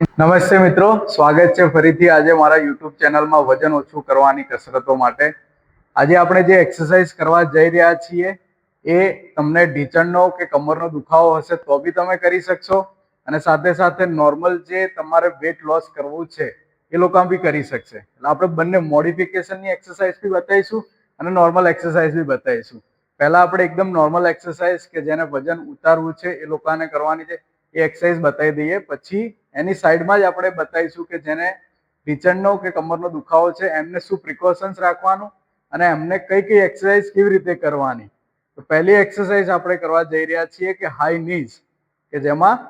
નમસ્તે મિત્રો, સ્વાગત છે ફરીથી આજે મારા યુટ્યુબ ચેનલમાં વજન ઓછું કરવાની કસરતો માટે. આજે આપણે જે એક્સરસાઇઝ કરવા જઈ રહ્યા છીએ એ તમને ઢીંચણનો કે કમરનો દુખાવો હશે તો બી તમે કરી શકશો, અને સાથે સાથે નોર્મલ જે તમારે વેટ લોસ કરવું છે એ લોકો બી કરી શકશે. એટલે આપણે બંને મોડિફિકેશનની એક્સરસાઇઝ બી બતાવીશું અને નોર્મલ એક્સરસાઇઝ બી બતાવીશું. પહેલા આપણે એકદમ નોર્મલ એક્સરસાઇઝ કે જેને વજન ઉતારવું છે એ લોકોને કરવાની છે એ એક્સરસાઇઝ બતાવી દઈએ. પછી એની સાઈડમાં જ આપણે બતાવીશું કે જેને ઢીંચણનો કે કમરનો દુખાવો છે એમને શું પ્રિકોશન્સ રાખવાનું અને એમને કઈ કઈ એક્સરસાઇઝ કેવી રીતે કરવાની. તો પહેલી એક્સરસાઇઝ આપણે કરવા જઈ રહ્યા છીએ કે હાઈ નીઝ, કે જેમાં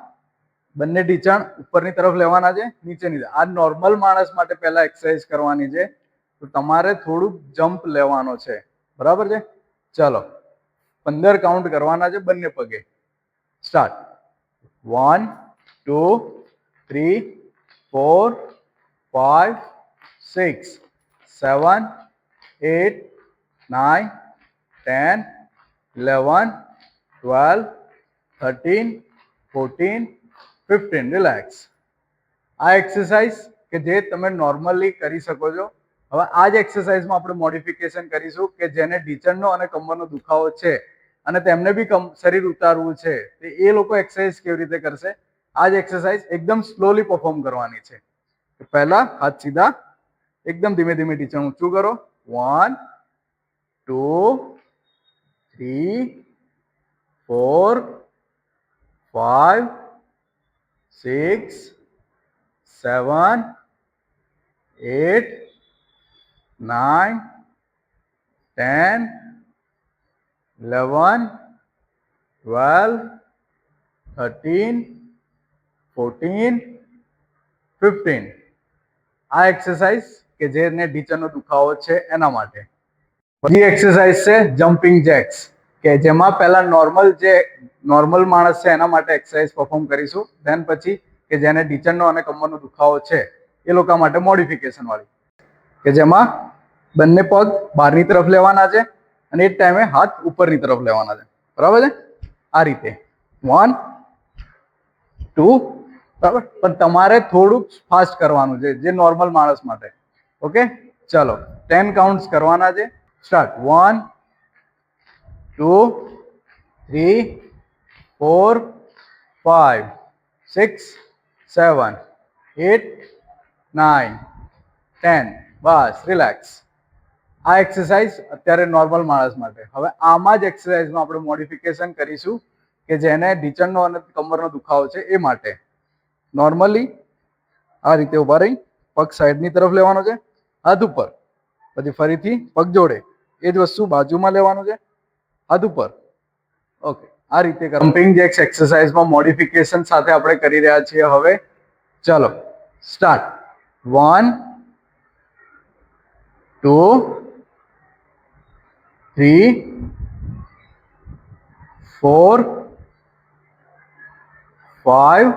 બંને ઢીંચણ ઉપરની તરફ લેવાના છે, નીચેની. આ નોર્મલ માણસ માટે પહેલા એક્સરસાઇઝ કરવાની છે. તો તમારે થોડુંક જમ્પ લેવાનો છે, બરાબર છે? ચલો 15 કાઉન્ટ કરવાના છે બંને પગે. સ્ટાર્ટ. 1 2 3 4 5 6 7 8 9 10 11 12 13 14 15. રિલેક્સ. આ એક્સરસાઇઝ કે જે તમે નોર્મલી કરી શકો છો. હવે આ જ એક્સરસાઇઝમાં આપણે મોડિફિકેશન કરીશું કે જેને ઢીંચણનો અને કમરનો દુખાવો છે અને તેમને બી શરીર ઉતારવું છે તો એ લોકો એક્સરસાઇઝ કેવી રીતે કરશે. આ જ એક્સરસાઇઝ એકદમ સ્લોલી પરફોર્મ કરવાની છે. પહેલા હાથ સીધા, એકદમ ધીમે ધીમે ઢીંચણ ઊંચું કરો. 1 2 3 4 5 6 7 8 9 10 11 12 13 14 15. આ એક્સરસાઇઝ કે જેને ઢીંચણનો દુખાવો છે એના માટે. બીજી એક્સરસાઇઝ છે જમ્પિંગ જેક્સ, કે જેમાં પહેલા નોર્મલ માણસ છે એના માટે એક્સરસાઇઝ પરફોર્મ કરીશું. ધેન પછી કે જેને ઢીંચણનો અને કમરનો દુખાવો છે એ લોકો માટે મોડિફિકેશન વાળી, કે જેમાં બંને પગ બહારની તરફ લેવાના છે અને એ જ ટાઈમે હાથ ઉપરની તરફ લેવાના છે, બરાબર છે? આ રીતે 1 2, બરાબર. પણ તમારે થોડુંક ફાસ્ટ કરવાનું છે જે નોર્મલ માણસ માટે. ઓકે, ચલો 10 કાઉન્ટ્સ કરવાના છે. સ્ટાર્ટ. 1 2 3 4 5 6 7 8 9 10. બસ, રિલેક્સ. આ એક્સરસાઇઝ અત્યારે નોર્મલ માણસ માટે. હવે આમાં જ એક્સરસાઇઝમાં આપણે મોડિફિકેશન કરીશું કે જેને ઢીંચણનો અને કમરનો દુખાવો છે એ માટે. નોર્મલી આ રીતે ઉભા રહી, પગ સાઈડની તરફ લેવાનો છે, હાથ ઉપર, પછી ફરીથી પગ જોડે, એ જ વસ્તુ બાજુમાં લેવાનું છે, હાથ ઉપર. ઓકે, આ રીતે જમ્પિંગ જેક્સ એક્સરસાઇઝમાં મોડિફિકેશન સાથે આપણે કરી રહ્યા છીએ. હવે ચલો સ્ટાર્ટ. 1 2 3 4 5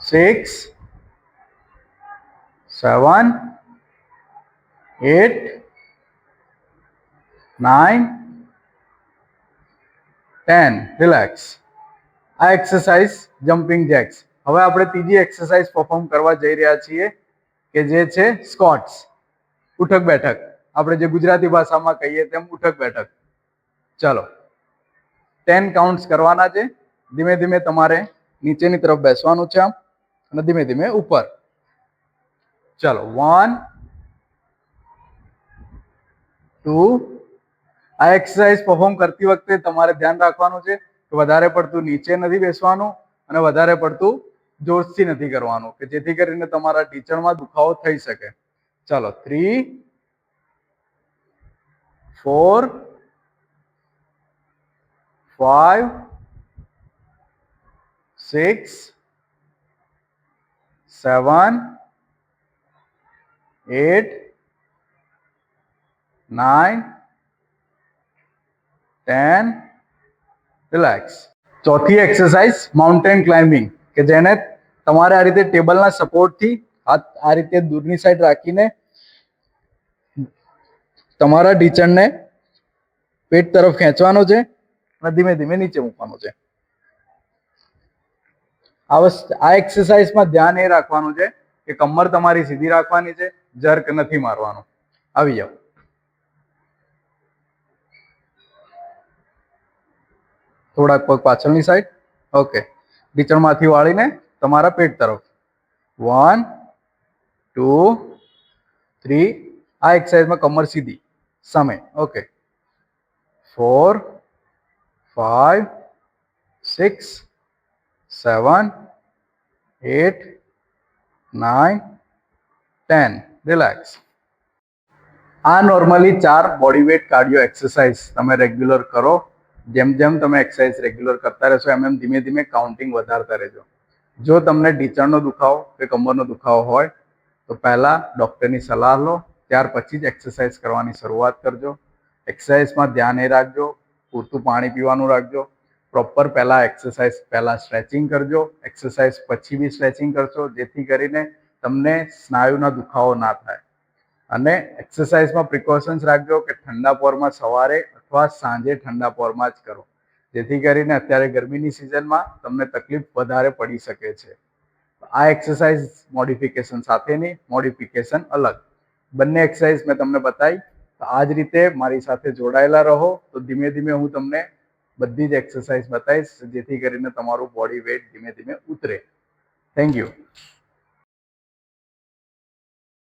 6 7 8 9 10. રિલેક્સ. આ એક્સરસાઇઝ જમ્પિંગ જેક્સ. હવે આપણે ત્રીજી એક્સરસાઇઝ પરફોર્મ કરવા જઈ રહ્યા છીએ કે જે છે સ્કોટ્સ, ઉઠક બેઠક. આપણે જે ગુજરાતી ભાષામાં કહીએ તેમ ઉઠક બેઠક. ચલો 10 કાઉન્ટ્સ કરવાના છે. ધીમે ધીમે તમારે નીચેની તરફ બેસવાનું છે આમ, અને ધીમે ધીમે ઉપર. ચલો 1 2. આ એક્સરસાઇઝ પરફોર્મ કરતી વખતે તમારે ધ્યાન રાખવાનું છે કે વધારે પડતું નીચે નથી બેસવાનું અને વધારે પડતું જોશથી નથી કરવાનું, કે જેથી કરીને તમારા ઢીંચણમાં દુખાવો થઈ શકે. ચાલો 3 4 5 6 7 8 9 10. રિલેક્સ. ચોથી એક્સરસાઇઝ માઉન્ટેન ક્લાઇમ્બિંગ, કે જેને તમારે આ રીતે ટેબલના સપોર્ટથી હાથ આ રીતે દૂરની સાઈડ રાખીને તમારા ઢીંચણને પેટ તરફ ખેંચવાનો છે અને ધીમે ધીમે નીચે મૂકવાનો છે. આ એક્સરસાઇઝમાં ધ્યાન એ રાખવાનું છે કે કમર તમારી સીધી રાખવાની છે, જર્ક નથી મારવાનું. આવી જાઓ. થોડાક પગ પાછળની સાઈડ. ઓકે. ઢીચણમાંથી વાળીને તમારા પેટ તરફ. 1 2 3. આ એક્સરસાઇઝમાં કમર સીધી સામે. ઓકે. 4 5 6 7 8 9 10. રિલેક્સ. આ normally 4 body weight cardio exercise તમે રેગ્યુલર કરો. જેમ જેમ તમે એક્સરસાઇઝ રેગ્યુલર કરતા રહેશો એમ એમ ધીમે ધીમે કાઉન્ટિંગ વધારતા રહેજો. જો તમને ઢીચણનો દુખાવો કે કમરનો દુખાવો હોય તો પહેલા ડૉક્ટરની સલાહ લો, ત્યાર પછી જ એક્સરસાઇઝ કરવાની શરૂઆત કરજો. એક્સરસાઇઝમાં ધ્યાન એ રાખજો, પૂરતું પાણી પીવાનું રાખજો. પ્રોપર પહેલા સ્ટ્રેચિંગ કરજો. એક્સરસાઇઝ પછી બી સ્ટ્રેચિંગ કરશો, જેથી કરીને તમને સ્નાયુના દુખાવો ના થાય. અને એક્સરસાઇઝમાં પ્રિકોશન્સ રાખજો કે ઠંડા પોરમાં સવારે અથવા સાંજે ઠંડા પોરમાં જ કરો, જેથી કરીને અત્યારે ગરમીની સિઝનમાં તમને તકલીફ વધારે પડી શકે છે. આ એક્સરસાઇઝ મોડિફિકેશન સાથેની, મોડિફિકેશન અલગ, બંને એક્સરસાઇઝ મેં તમને બતાવી. તો આ જ રીતે મારી સાથે જોડાયેલા રહો, તો ધીમે ધીમે હું તમને બધી જ એક્સરસાઇઝ બતાવીશ, જેથી કરીને તમારું બોડી વેટ ધીમે ધીમે ઉતરે. Thank you.